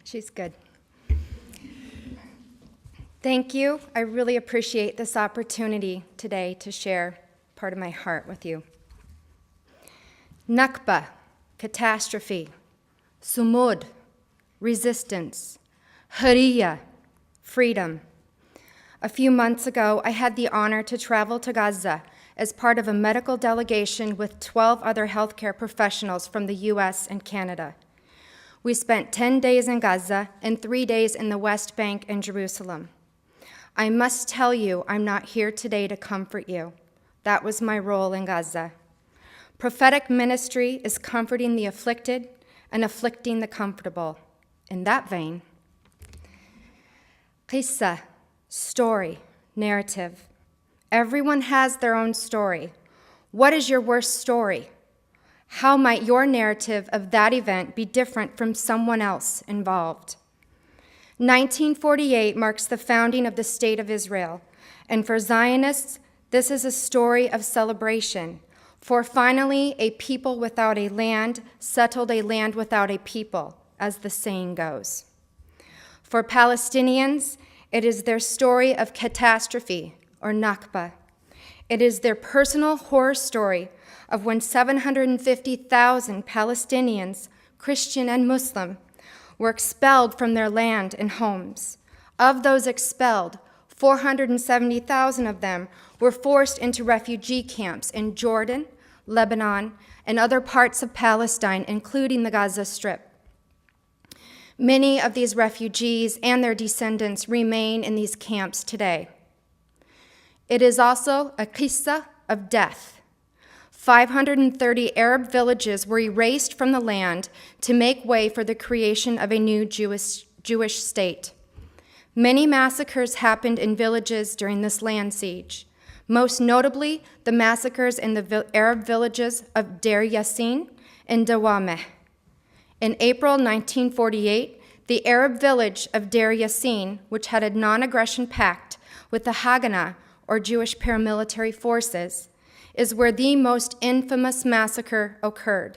She's good. Thank you. I really appreciate this opportunity today to share part of my heart with you. Nakba, catastrophe. Sumud, resistance. Hurriya, freedom. A few months ago, I had the honor to travel to Gaza as part of a medical delegation with 12 other healthcare professionals from the US and Canada. We spent 10 days in Gaza and 3 days in the West Bank and Jerusalem. I must tell you, I'm not here today to comfort you. That was my role in Gaza. Prophetic ministry is comforting the afflicted and afflicting the comfortable. In that vein, qissa, story, narrative. Everyone has their own story. What is your worst story? How might your narrative of that event be different from someone else involved? 1948 marks the founding of the State of Israel, and for Zionists, this is a story of celebration, for finally a people without a land settled a land without a people, as the saying goes. For Palestinians, it is their story of catastrophe, or Nakba. It is their personal horror story of when 750,000 Palestinians, Christian and Muslim, were expelled from their land and homes. Of those expelled, 470,000 of them were forced into refugee camps in Jordan, Lebanon, and other parts of Palestine, including the Gaza Strip. Many of these refugees and their descendants remain in these camps today. It is also a qissa of death. 530 Arab villages were erased from the land to make way for the creation of a new Jewish state. Many massacres happened in villages during this land siege, most notably the massacres in the Arab villages of Deir Yassin and Dawameh. In April 1948, the Arab village of Deir Yassin, which had a non-aggression pact with the Haganah, or Jewish paramilitary forces, is where the most infamous massacre occurred.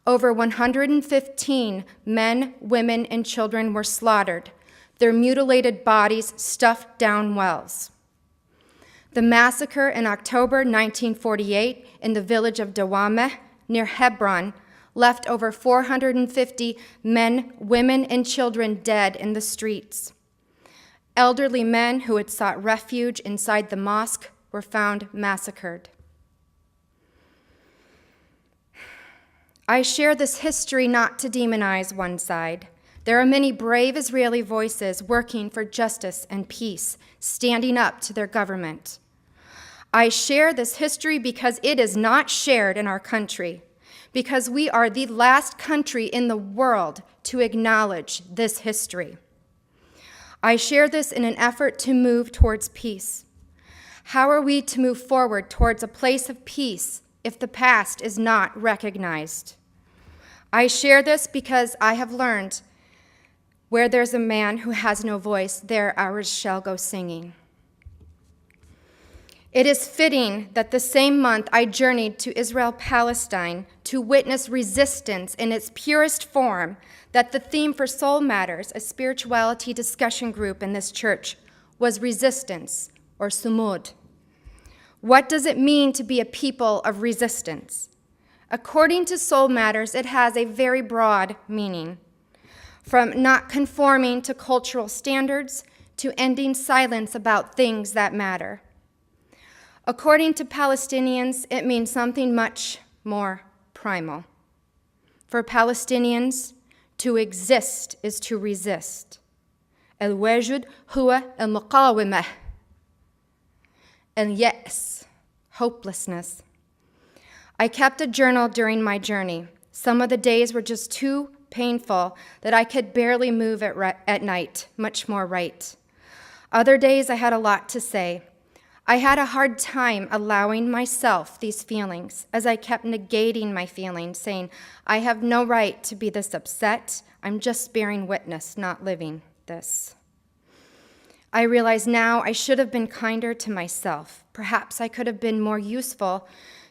Over 115 men, women, and children were slaughtered, their mutilated bodies stuffed down wells. The massacre in October 1948 in the village of Dawameh near Hebron left over 450 men, women, and children dead in the streets. Elderly men who had sought refuge inside the mosque were found massacred. I share this history not to demonize one side. There are many brave Israeli voices working for justice and peace, standing up to their government. I share this history because it is not shared in our country, because we are the last country in the world to acknowledge this history. I share this in an effort to move towards peace. How are we to move forward towards a place of peace if the past is not recognized? I share this because I have learned where there's a man who has no voice, there ours shall go singing. It is fitting that the same month I journeyed to Israel-Palestine to witness resistance in its purest form, that the theme for Soul Matters, a spirituality discussion group in this church, was resistance, or sumud. What does it mean to be a people of resistance? According to Soul Matters, it has a very broad meaning, from not conforming to cultural standards to ending silence about things that matter. According to Palestinians, it means something much more primal. For Palestinians, to exist is to resist. الوجود هو المقاومة. اليأس, hopelessness. I kept a journal during my journey. Some of the days were just too painful that I could barely move at night, much more write. Other days I had a lot to say. I had a hard time allowing myself these feelings, as I kept negating my feelings, saying, I have no right to be this upset. I'm just bearing witness, not living this. I realize now I should have been kinder to myself. Perhaps I could have been more useful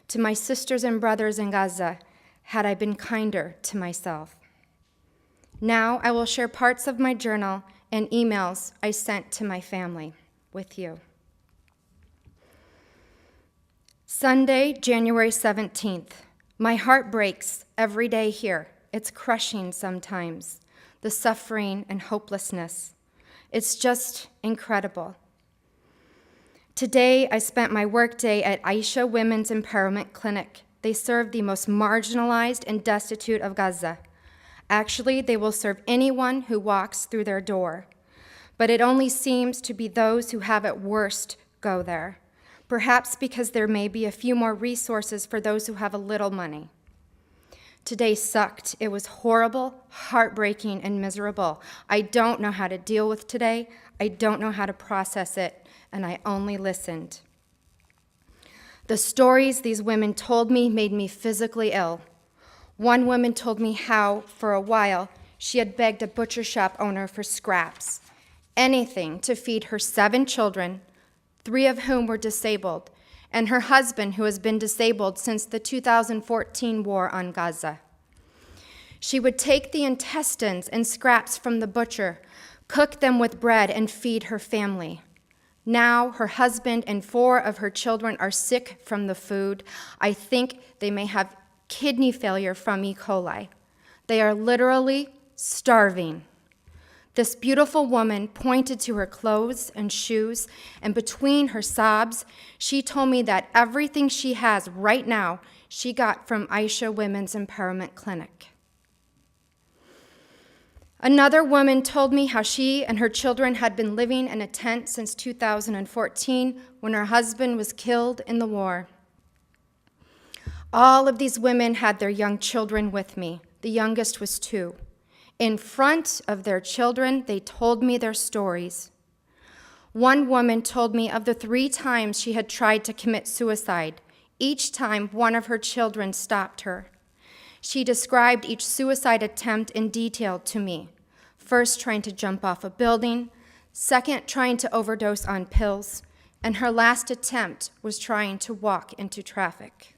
to my sisters and brothers in Gaza had I been kinder to myself. Now I will share parts of my journal and emails I sent to my family with you. Sunday, January 17th. My heart breaks every day here. It's crushing sometimes, the suffering and hopelessness. It's just incredible. Today, I spent my workday at Aisha Women's Empowerment Clinic. They serve the most marginalized and destitute of Gaza. Actually, they will serve anyone who walks through their door. But it only seems to be those who have it worst go there, perhaps because there may be a few more resources for those who have a little money. Today sucked. It was horrible, heartbreaking, and miserable. I don't know how to deal with today. I don't know how to process it, and I only listened. The stories these women told me made me physically ill. One woman told me how, for a while, she had begged a butcher shop owner for scraps, anything to feed her 7 children, 3 of whom were disabled, and her husband, who has been disabled since the 2014 war on Gaza. She would take the intestines and scraps from the butcher, cook them with bread, and feed her family. Now her husband and 4 of her children are sick from the food. I think they may have kidney failure from E. coli. They are literally starving. This beautiful woman pointed to her clothes and shoes, and between her sobs, she told me that everything she has right now, she got from Aisha Women's Empowerment Clinic. Another woman told me how she and her children had been living in a tent since 2014 when her husband was killed in the war. All of these women had their young children with me. The youngest was 2. In front of their children, they told me their stories. One woman told me of the 3 times she had tried to commit suicide. Each time, one of her children stopped her. She described each suicide attempt in detail to me. First, trying to jump off a building. Second, trying to overdose on pills. And her last attempt was trying to walk into traffic.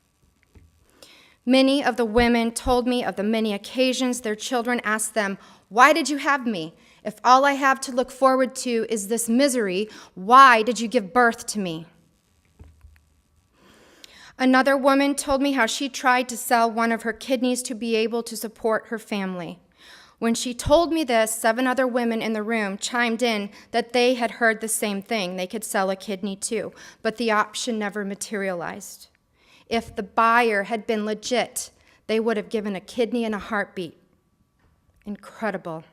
Many of the women told me of the many occasions their children asked them, "Why did you have me? If all I have to look forward to is this misery, why did you give birth to me?" Another woman told me how she tried to sell one of her kidneys to be able to support her family. When she told me this, 7 other women in the room chimed in that they had heard the same thing. They could sell a kidney too, but the option never materialized. If the buyer had been legit, they would have given a kidney in a heartbeat. Incredible.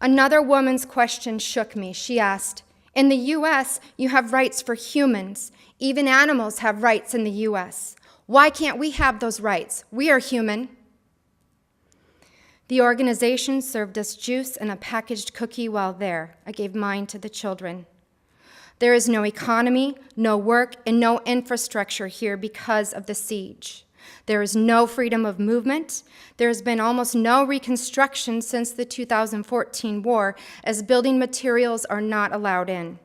Another woman's question shook me. She asked, "In the U.S., you have rights for humans. Even animals have rights in the U.S. Why can't we have those rights? We are human." The organization served us juice and a packaged cookie while there. I gave mine to the children. There is no economy, no work, and no infrastructure here because of the siege. There is no freedom of movement. There has been almost no reconstruction since the 2014 war, as building materials are not allowed in.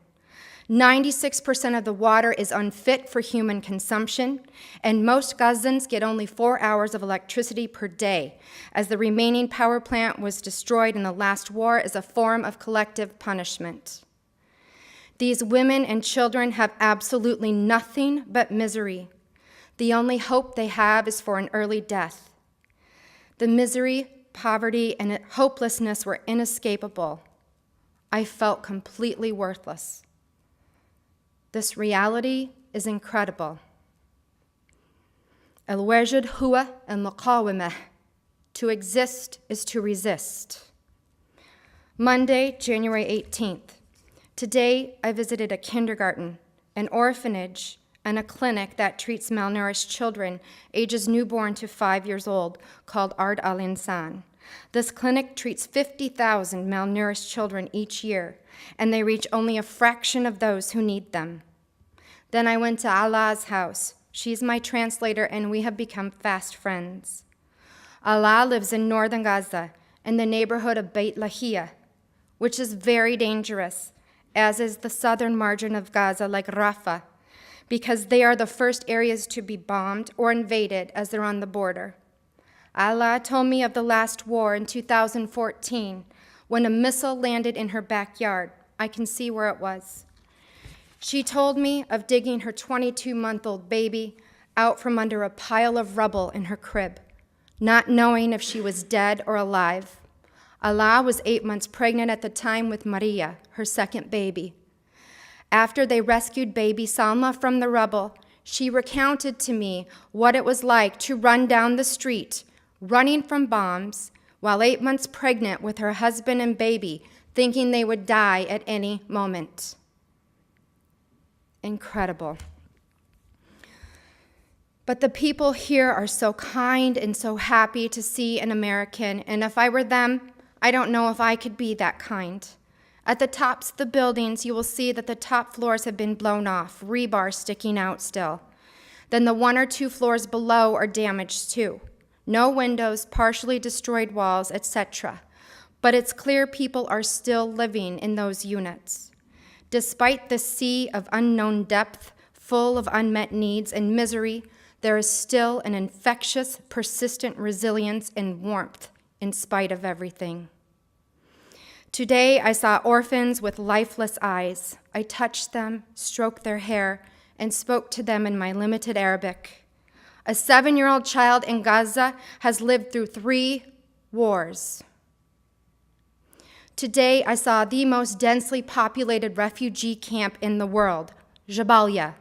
96% of the water is unfit for human consumption, and most Gazans get only 4 hours of electricity per day, as the remaining power plant was destroyed in the last war as a form of collective punishment. These women and children have absolutely nothing but misery. The only hope they have is for an early death. The misery, poverty, and hopelessness were inescapable. I felt completely worthless. This reality is incredible. الوجود هو المقاومة. To exist is to resist. Monday, January 18th. Today, I visited a kindergarten, an orphanage, and a clinic that treats malnourished children, ages newborn to 5 years old, called Ard al-Insan. This clinic treats 50,000 malnourished children each year, and they reach only a fraction of those who need them. Then I went to Allah's house. She's my translator, and we have become fast friends. Allah lives in northern Gaza, in the neighborhood of Beit Lahia, which is very dangerous, as is the southern margin of Gaza, like Rafah, because they are the first areas to be bombed or invaded as they're on the border. Allah told me of the last war in 2014 when a missile landed in her backyard. I can see where it was. She told me of digging her 22-month-old baby out from under a pile of rubble in her crib, not knowing if she was dead or alive. Allah was 8 months pregnant at the time with Maria, her second baby. After they rescued baby Salma from the rubble, she recounted to me what it was like to run down the street, running from bombs, while 8 months pregnant with her husband and baby, thinking they would die at any moment. Incredible. But the people here are so kind and so happy to see an American, and if I were them, I don't know if I could be that kind. At the tops of the buildings, you will see that the top floors have been blown off, rebar sticking out still. Then the 1 or 2 floors below are damaged too. No windows, partially destroyed walls, etc. But it's clear people are still living in those units. Despite the sea of unknown depth, full of unmet needs and misery, there is still an infectious, persistent resilience and warmth in spite of everything. Today, I saw orphans with lifeless eyes. I touched them, stroked their hair, and spoke to them in my limited Arabic. A 7-year-old child in Gaza has lived through 3 wars. Today, I saw the most densely populated refugee camp in the world, Jabalia,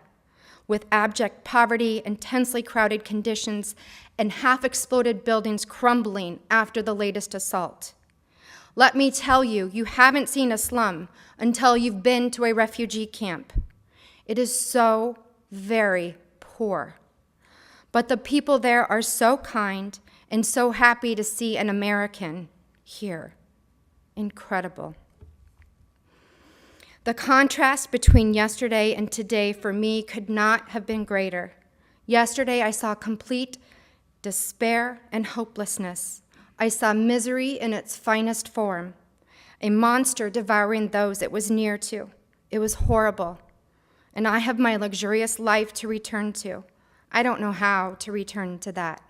with abject poverty, intensely crowded conditions, and half-exploded buildings crumbling after the latest assault. Let me tell you, you haven't seen a slum until you've been to a refugee camp. It is so very poor. But the people there are so kind and so happy to see an American here. Incredible. The contrast between yesterday and today for me could not have been greater. Yesterday I saw complete despair and hopelessness. I saw misery in its finest form, a monster devouring those it was near to. It was horrible, and I have my luxurious life to return to. I don't know how to return to that.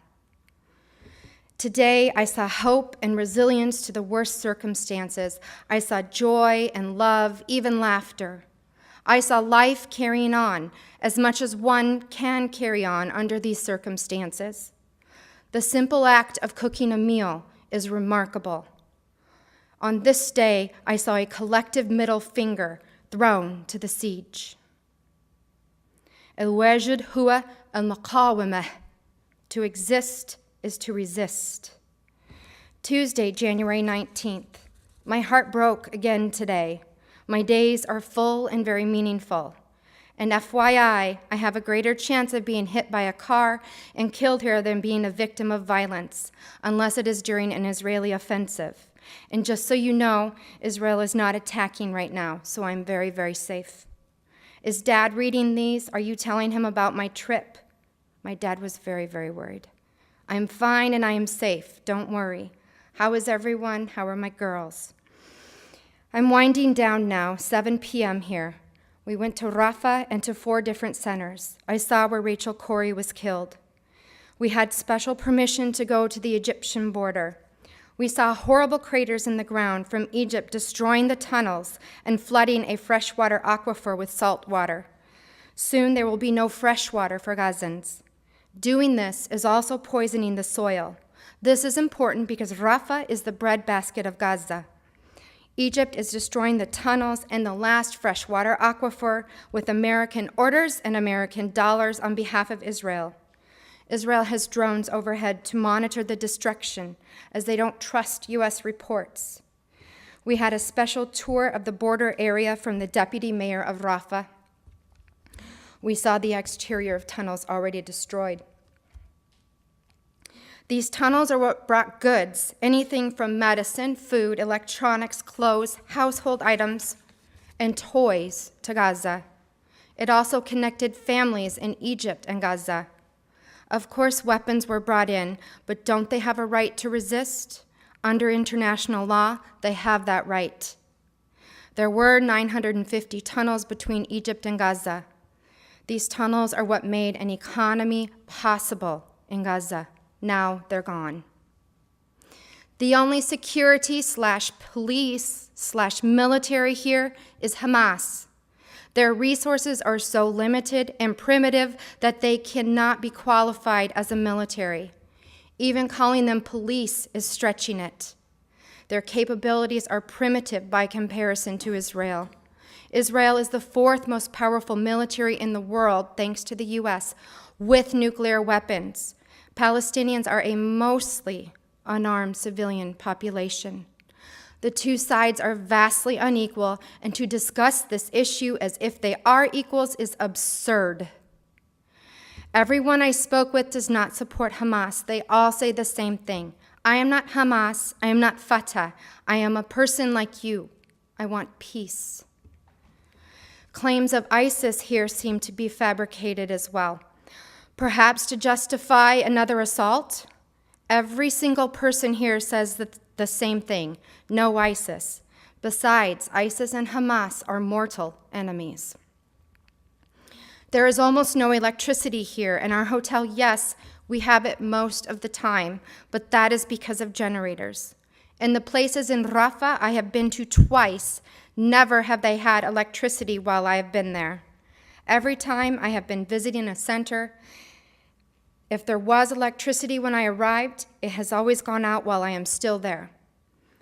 Today, I saw hope and resilience to the worst circumstances. I saw joy and love, even laughter. I saw life carrying on as much as one can carry on under these circumstances. The simple act of cooking a meal is remarkable. On this day, I saw a collective middle finger thrown to the siege. الواجد هو المقاومة. To exist is to resist. Tuesday, January 19th. My heart broke again today. My days are full and very meaningful. And FYI, I have a greater chance of being hit by a car and killed here than being a victim of violence, unless it is during an Israeli offensive. And just so you know, Israel is not attacking right now, so I'm very, very safe. Is Dad reading these? Are you telling him about my trip? My dad was very, very worried. I'm fine and I am safe. Don't worry. How is everyone? How are my girls? I'm winding down now, 7 p.m. here. We went to Rafah and to 4 different centers. I saw where Rachel Corrie was killed. We had special permission to go to the Egyptian border. We saw horrible craters in the ground from Egypt destroying the tunnels and flooding a freshwater aquifer with salt water. Soon there will be no fresh water for Gazans. Doing this is also poisoning the soil. This is important because Rafah is the breadbasket of Gaza. Egypt is destroying the tunnels and the last freshwater aquifer with American orders and American dollars on behalf of Israel. Israel has drones overhead to monitor the destruction as they don't trust U.S. reports. We had a special tour of the border area from the deputy mayor of Rafah. We saw the exterior of tunnels already destroyed. These tunnels are what brought goods, anything from medicine, food, electronics, clothes, household items, and toys to Gaza. It also connected families in Egypt and Gaza. Of course, weapons were brought in, but don't they have a right to resist? Under international law, they have that right. There were 950 tunnels between Egypt and Gaza. These tunnels are what made an economy possible in Gaza. Now they're gone. The only security/police/military here is Hamas. Their resources are so limited and primitive that they cannot be qualified as a military. Even calling them police is stretching it. Their capabilities are primitive by comparison to Israel. Israel is the fourth most powerful military in the world, thanks to the US, with nuclear weapons. Palestinians are a mostly unarmed civilian population. The two sides are vastly unequal, and to discuss this issue as if they are equals is absurd. Everyone I spoke with does not support Hamas. They all say the same thing. I am not Hamas. I am not Fatah. I am a person like you. I want peace. Claims of ISIS here seem to be fabricated as well. Perhaps to justify another assault? Every single person here says the same thing, no ISIS. Besides, ISIS and Hamas are mortal enemies. There is almost no electricity here. In our hotel, yes, we have it most of the time, but that is because of generators. In the places in Rafah I have been to twice, never have they had electricity while I have been there. Every time I have been visiting a center, if there was electricity when I arrived, it has always gone out while I am still there.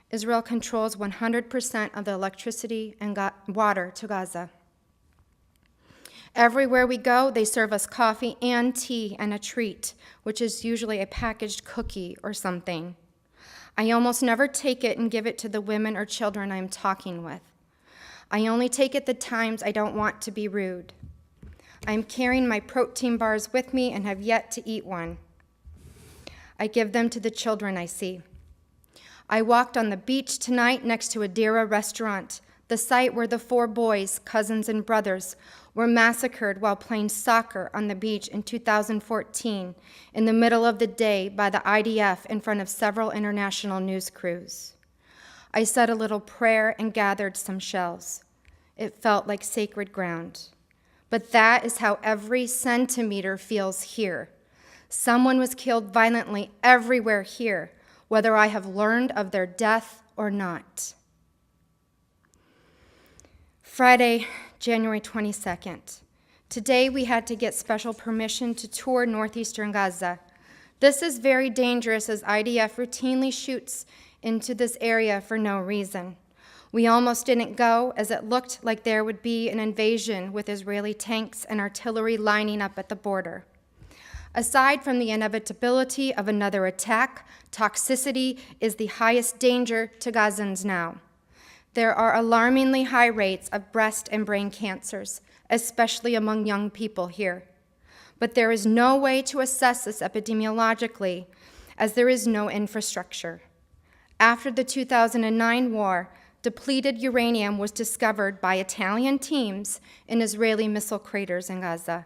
Israel controls 100% of the electricity and water to Gaza. Everywhere we go, they serve us coffee and tea and a treat, which is usually a packaged cookie or something. I almost never take it and give it to the women or children I'm talking with. I only take it the times I don't want to be rude. I'm carrying my protein bars with me and have yet to eat one. I give them to the children I see. I walked on the beach tonight next to a Dera restaurant, the site where the 4 boys, cousins and brothers, were massacred while playing soccer on the beach in 2014 in the middle of the day by the IDF in front of several international news crews. I said a little prayer and gathered some shells. It felt like sacred ground. But that is how every centimeter feels here. Someone was killed violently everywhere here, whether I have learned of their death or not. Friday, January 22nd. Today we had to get special permission to tour northeastern Gaza. This is very dangerous as IDF routinely shoots into this area for no reason. We almost didn't go as it looked like there would be an invasion with Israeli tanks and artillery lining up at the border. Aside from the inevitability of another attack, toxicity is the highest danger to Gazans now. There are alarmingly high rates of breast and brain cancers, especially among young people here. But there is no way to assess this epidemiologically, as there is no infrastructure. After the 2009 war, depleted uranium was discovered by Italian teams in Israeli missile craters in Gaza.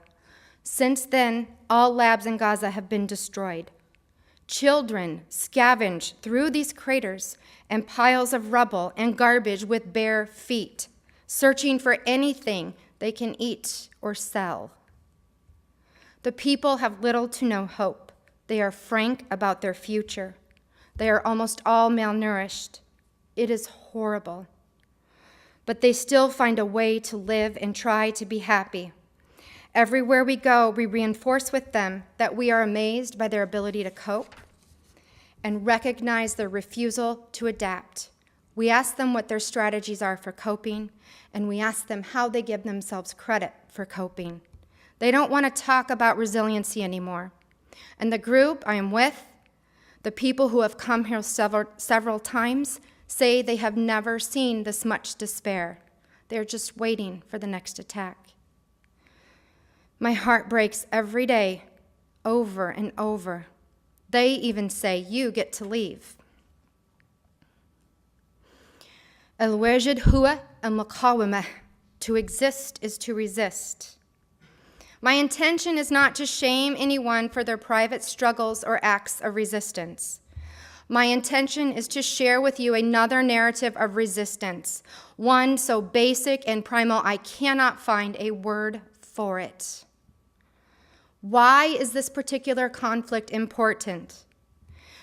Since then, all labs in Gaza have been destroyed. Children scavenge through these craters and piles of rubble and garbage with bare feet, searching for anything they can eat or sell. The people have little to no hope. They are frank about their future. They are almost all malnourished. It is horrible. But they still find a way to live and try to be happy. Everywhere we go, we reinforce with them that we are amazed by their ability to cope and recognize their refusal to adapt. We ask them what their strategies are for coping, and we ask them how they give themselves credit for coping. They don't want to talk about resiliency anymore. And the group I am with, the people who have come here several times, say they have never seen this much despair. They're just waiting for the next attack. My heart breaks every day, over and over. They even say, you get to leave. El-wajid huwa al-muqawamah. To exist is to resist. My intention is not to shame anyone for their private struggles or acts of resistance. My intention is to share with you another narrative of resistance, one so basic and primal I cannot find a word for it. Why is this particular conflict important?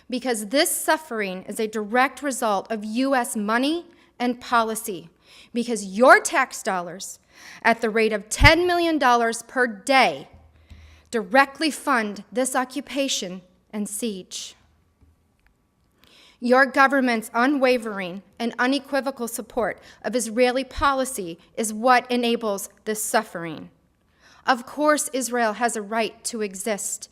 because this suffering is a direct result of U.S. money and policy, because your tax dollars, at the rate of $10 million per day, directly fund this occupation and siege. Your government's unwavering and unequivocal support of Israeli policy is what enables this suffering. Of course, Israel has a right to exist.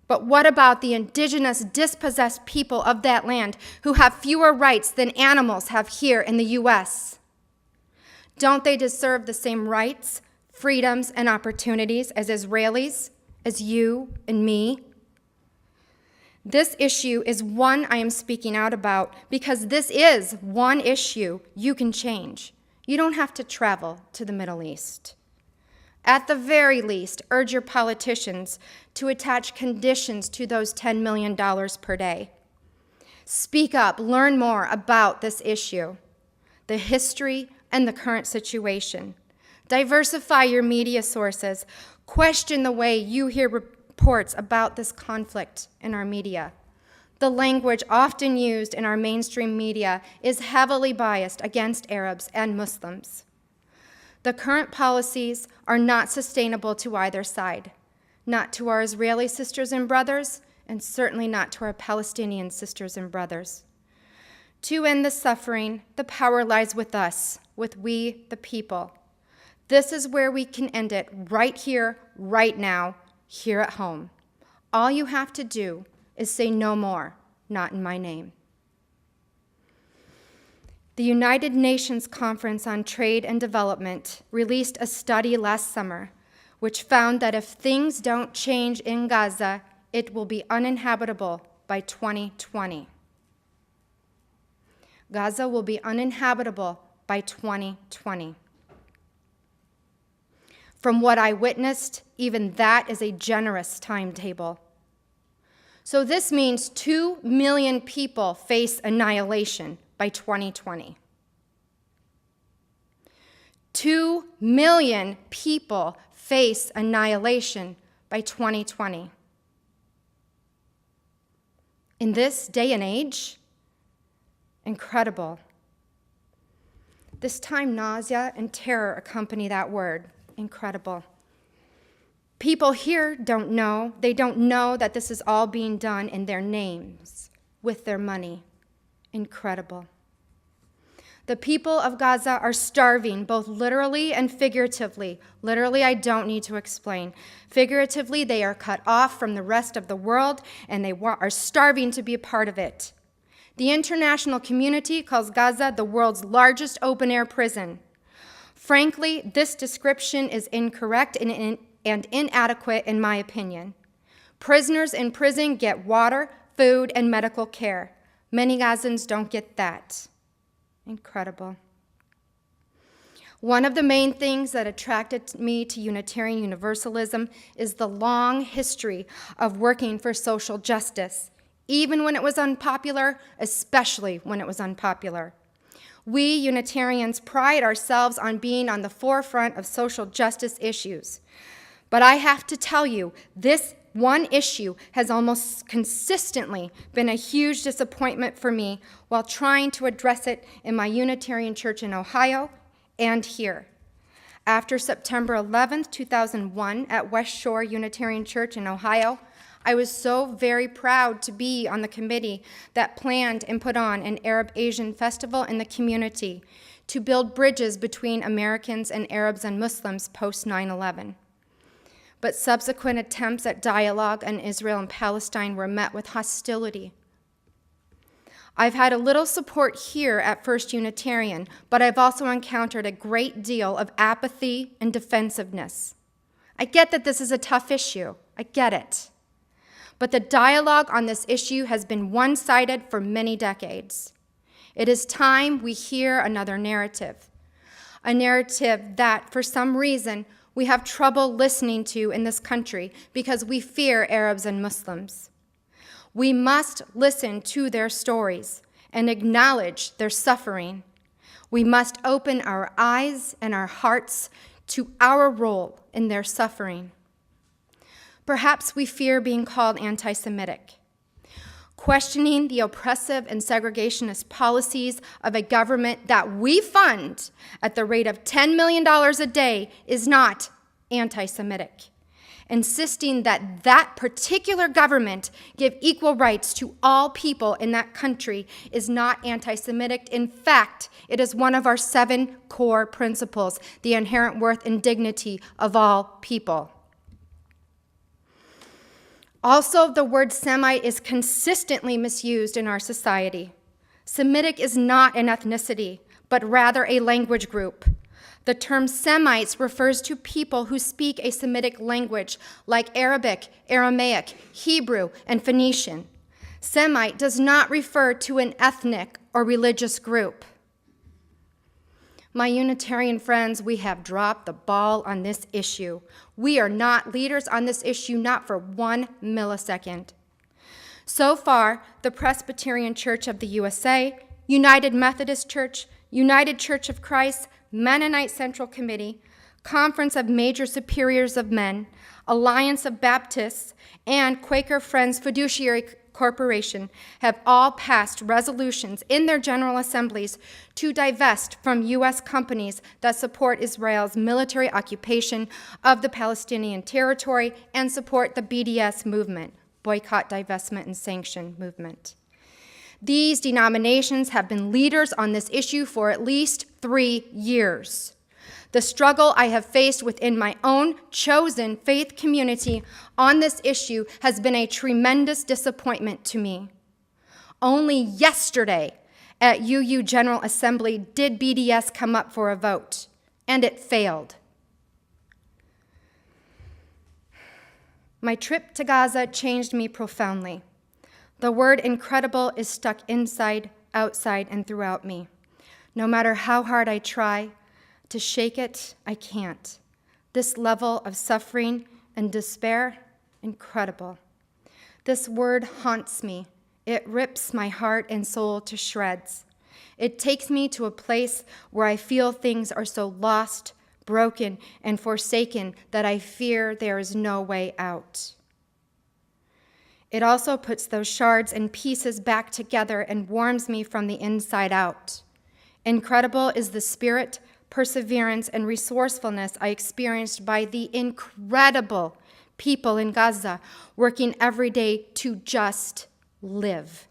But what about the indigenous, dispossessed people of that land who have fewer rights than animals have here in the U.S.? Don't they deserve the same rights, freedoms, and opportunities as Israelis, as you and me? This issue is one I am speaking out about because this is one issue you can change. You don't have to travel to the Middle East. At the very least, urge your politicians to attach conditions to those $10 million per day. Speak up, learn more about this issue, the history and the current situation. Diversify your media sources. Question the way you hear reports about this conflict in our media. The language often used in our mainstream media is heavily biased against Arabs and Muslims. The current policies are not sustainable to either side, not to our Israeli sisters and brothers, and certainly not to our Palestinian sisters and brothers. To end the suffering, the power lies with us, with we, the people. This is where we can end it, right here, right now, here at home. All you have to do is say no more, not in my name. The United Nations Conference on Trade and Development released a study last summer which found that if things don't change in Gaza, it will be uninhabitable by 2020. Gaza will be uninhabitable by 2020. From what I witnessed, even that is a generous timetable. So this means 2 million people face annihilation by 2020. 2 million people face annihilation by 2020. In this day and age, incredible. This time, nausea and terror accompany that word, incredible. People here don't know. They don't know that this is all being done in their names, with their money. Incredible. The people of Gaza are starving, both literally and figuratively. Literally, I don't need to explain. Figuratively, they are cut off from the rest of the world, and they are starving to be a part of it. The international community calls Gaza the world's largest open-air prison. Frankly, this description is incorrect and inadequate in my opinion. Prisoners in prison get water, food, and medical care. Many Gazans don't get that. Incredible. One of the main things that attracted me to Unitarian Universalism is the long history of working for social justice, even when it was unpopular, especially when it was unpopular. We Unitarians pride ourselves on being on the forefront of social justice issues. But I have to tell you, this one issue has almost consistently been a huge disappointment for me while trying to address it in my Unitarian church in Ohio and here. After September 11th, 2001, at West Shore Unitarian Church in Ohio, I was so very proud to be on the committee that planned and put on an Arab Asian festival in the community to build bridges between Americans and Arabs and Muslims post 9/11. But subsequent attempts at dialogue on Israel and Palestine were met with hostility. I've had a little support here at First Unitarian, but I've also encountered a great deal of apathy and defensiveness. I get that this is a tough issue. I get it. But the dialogue on this issue has been one-sided for many decades. It is time we hear another narrative, a narrative that, for some reason, we have trouble listening to in this country because we fear Arabs and Muslims. We must listen to their stories and acknowledge their suffering. We must open our eyes and our hearts to our role in their suffering. Perhaps we fear being called anti-Semitic. questioning the oppressive and segregationist policies of a government that we fund at the rate of $10 million a day is not anti-Semitic. Insisting that that particular government give equal rights to all people in that country is not anti-Semitic. In fact, it is one of our 7 core principles, the inherent worth and dignity of all people. Also, the word Semite is consistently misused in our society. Semitic is not an ethnicity, but rather a language group. The term Semites refers to people who speak a Semitic language like Arabic, Aramaic, Hebrew, and Phoenician. Semite does not refer to an ethnic or religious group. My Unitarian friends, we have dropped the ball on this issue. We are not leaders on this issue, not for 1 millisecond. So far, the Presbyterian Church of the USA, United Methodist Church, United Church of Christ, Mennonite Central Committee, Conference of Major Superiors of Men, Alliance of Baptists, and Quaker Friends Fiduciary Corporation have all passed resolutions in their general assemblies to divest from U.S. companies that support Israel's military occupation of the Palestinian territory and support the BDS movement, Boycott, Divestment, and Sanction movement. These denominations have been leaders on this issue for at least 3 years. The struggle I have faced within my own chosen faith community on this issue has been a tremendous disappointment to me. Only yesterday at UU General Assembly did BDS come up for a vote, and it failed. My trip to Gaza changed me profoundly. The word incredible is stuck inside, outside, and throughout me. No matter how hard I try to shake it, I can't. This level of suffering and despair, incredible. This word haunts me. It rips my heart and soul to shreds. It takes me to a place where I feel things are so lost, broken, and forsaken that I fear there is no way out. It also puts those shards and pieces back together and warms me from the inside out. Incredible is the spirit, perseverance, and resourcefulness I experienced by the incredible people in Gaza working every day to just live.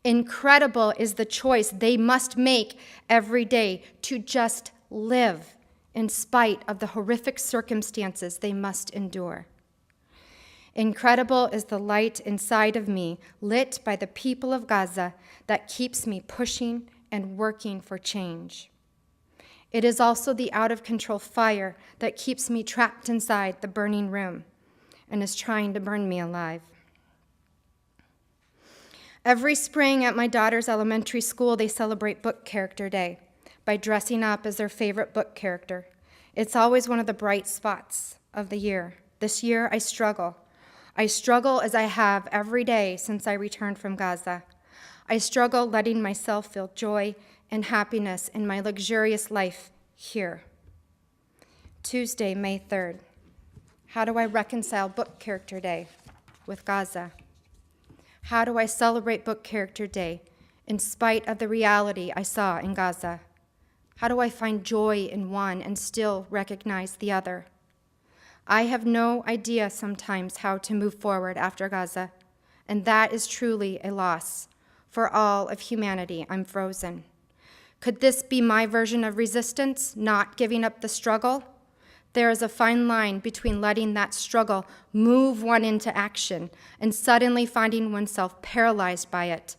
Incredible is the choice they must make every day to just live in spite of the horrific circumstances they must endure. Incredible is the light inside of me, lit by the people of Gaza, that keeps me pushing and working for change. It is also the out-of-control fire that keeps me trapped inside the burning room and is trying to burn me alive. Every spring at my daughter's elementary school, they celebrate Book Character Day by dressing up as their favorite book character. It's always one of the bright spots of the year. This year, I struggle. I struggle as I have every day since I returned from Gaza. I struggle letting myself feel joy and happiness in my luxurious life here. Tuesday, May 3rd. How do I reconcile Book Character Day with Gaza? How do I celebrate Book Character Day in spite of the reality I saw in Gaza? How do I find joy in one and still recognize the other? I have no idea sometimes how to move forward after Gaza, and that is truly a loss. For all of humanity, I'm frozen. Could this be my version of resistance, not giving up the struggle? There is a fine line between letting that struggle move one into action and suddenly finding oneself paralyzed by it,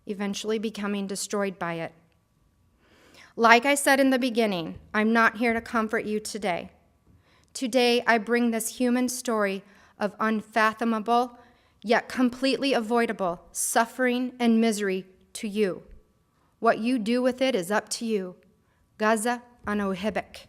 eventually becoming destroyed by it. Like I said in the beginning, I'm not here to comfort you today. Today, I bring this human story of unfathomable, yet completely avoidable suffering and misery to you. What you do with it is up to you. Gaza, ana uhibek.